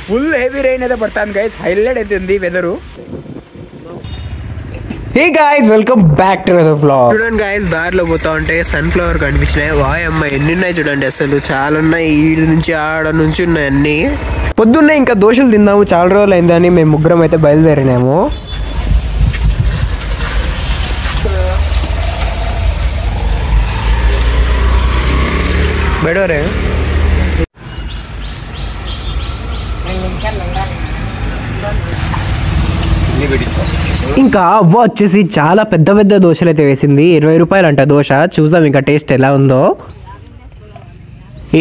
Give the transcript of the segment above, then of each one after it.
Full heavy rain అయితే పడుతుంది guys. Highlight అయితే ఉంది weather. Hey guys, welcome back to another vlog. చూడండి గైస్, దారిలో పోతా ఉంటే సన్ఫ్లవర్ కనిపించినాయి. వాయమ్మ ఎన్ని ఉన్నాయి చూడండి, అసలు చాలా ఉన్నాయి. ఈడ నుంచి ఆడ నుంచి ఉన్నాయి అన్ని. పొద్దున్నే ఇంకా దోశలు తిందాము, చాలా రోజులు అయిందని మేము ముగ్గురం అయితే బయలుదేరినాము. బెడోరే ఇంకా అవ్వ వచ్చేసి చాలా పెద్ద పెద్ద దోశలు అయితే వేసింది. 20 రూపాయలు అంట దోశ. చూద్దాం ఇంకా టేస్ట్ ఎలా ఉందో.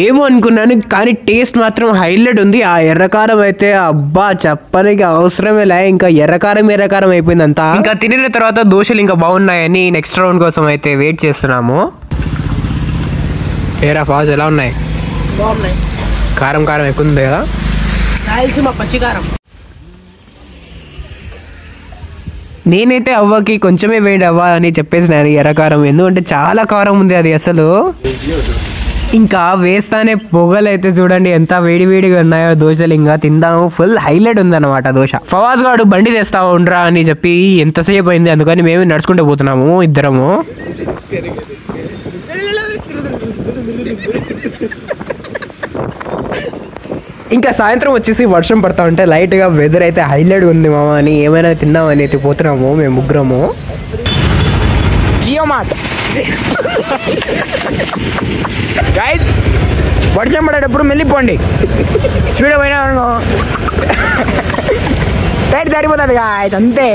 ఏమో అనుకున్నాను, కానీ టేస్ట్ మాత్రం హైలైట్ ఉంది. ఆ ఎర్రకారం అయితే అబ్బా చెప్పడానికి అవసరమే లే. ఇంకా ఎర్రకారం అయిపోయింది అంతా. ఇంకా తినిన తర్వాత దోశలు ఇంకా బాగున్నాయని నెక్స్ట్ రౌండ్ కోసం అయితే వెయిట్ చేస్తున్నాము. ఏరా ఫాజ్ ఎలా ఉన్నాయి? కారం ఎక్కువ ఉంది కదా. పచ్చికారం నేనైతే అవ్వకి కొంచెమే వేయండి అవ్వ అని చెప్పేసినాను ఎర్రకారం, ఎందుకంటే చాలా కారం ఉంది అది అసలు. ఇంకా వేస్తానే పొగలు అయితే చూడండి ఎంత వేడిగా ఉన్నాయో దోశలు. ఇంకా తిందాము, ఫుల్ హైలైట్ ఉంది అనమాట దోశ. ఫవాజ్ గాడు బండి తెస్తావు ఉండరా అని చెప్పి ఎంతసేపు అయింది, అందుకని మేము నడుచుకుంటూ పోతున్నాము ఇద్దరము. ఇంకా సాయంత్రం వచ్చేసి వర్షం పడతా ఉంటే లైట్గా వెదర్ అయితే హైలైట్ ఉంది మామ అని ఏమైనా తిందామని అయితే పోతున్నాము మేము ముగ్గురము. జియో మార్ట్ గైస్, వర్షం పడేటప్పుడు మెల్లిపోండి. స్పీడ్ పోయినా టైట్ సరిపోతుంది గాయస్, అంతే.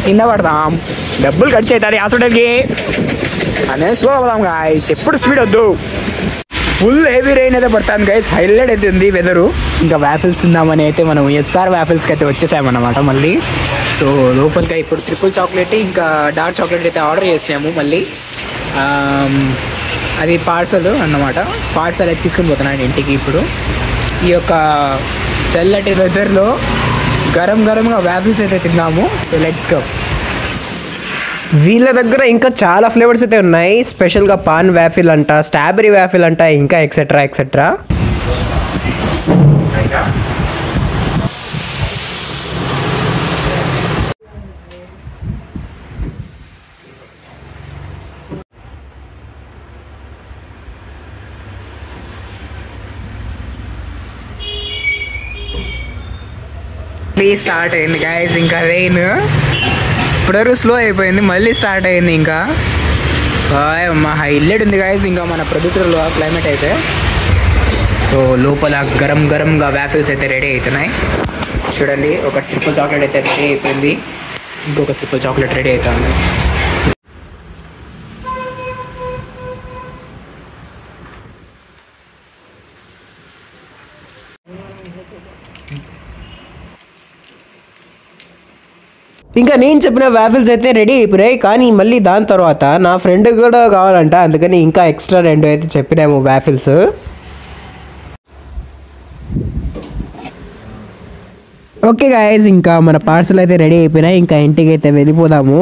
కింద పడతాం, డబ్బులు ఖర్చు అవుతుంది హాస్పిటల్కి. అనే స్లో అవుదాం గాయస్, ఎప్పుడు స్పీడ్ వద్దు. ఫుల్ హెవీ రెయిన్ అయితే పడుతుంది గైస్. హైలైట్ అయితే ఉంది వెదరు. ఇంకా వ్యాఫిల్స్ తిందామని అయితే మనం ఎస్ఆర్ వ్యాఫిల్స్కి అయితే వచ్చేసామన్నమాట మళ్ళీ. సో లోపలికి ఇప్పుడు ట్రిపుల్ చాక్లెట్ ఇంకా డార్క్ చాక్లెట్ అయితే ఆర్డర్ చేసాము మళ్ళీ. అది పార్సల్ అన్నమాట. పార్సల్ అయితే తీసుకుని పోతున్నాను ఇంటికి ఇప్పుడు. ఈ యొక్క చల్లటి వెదర్లో గరంగా వ్యాఫిల్స్ అయితే తిన్నాము. So let's go. వీళ్ళ దగ్గర ఇంకా చాలా ఫ్లేవర్స్ అయితే ఉన్నాయి. స్పెషల్గా పాన్ వ్యాఫిల్ అంట, స్ట్రాబెరీ వ్యాఫిల్ అంట, ఇంకా ఎక్సెట్రా. స్టార్ట్ అయింది గాయస్. ఇంకా రెయిన్ ఇప్పటివరకు స్లో అయిపోయింది, మళ్ళీ స్టార్ట్ అయింది. ఇంకా మా హైలైట్ ఉంది గాయస్ ఇంకా మన ప్రొద్దుటూరులో క్లైమేట్ అయితే. సో లోపల గరంగా వ్యాఫిల్స్ అయితే రెడీ అవుతున్నాయి చూడండి. ఒక ట్రిపుల్ చాక్లెట్ అయితే రెడీ అయిపోయింది, ఇంకొక ట్రిపుల్ చాక్లెట్ రెడీ అవుతుంది. ఇంకా నేను చెప్పిన వ్యాఫిల్స్ అయితే రెడీ అయిపోయాయి, కానీ మళ్ళీ దాని తర్వాత నా ఫ్రెండ్ కూడా కావాలంట, అందుకని ఇంకా ఎక్స్ట్రా 2 అయితే చెప్పినాము వ్యాఫిల్స్. ఓకే గాయస్, ఇంకా మన పార్సల్ అయితే రెడీ అయిపోయినాయి. ఇంకా ఇంటికి అయితే వెళ్ళిపోదాము.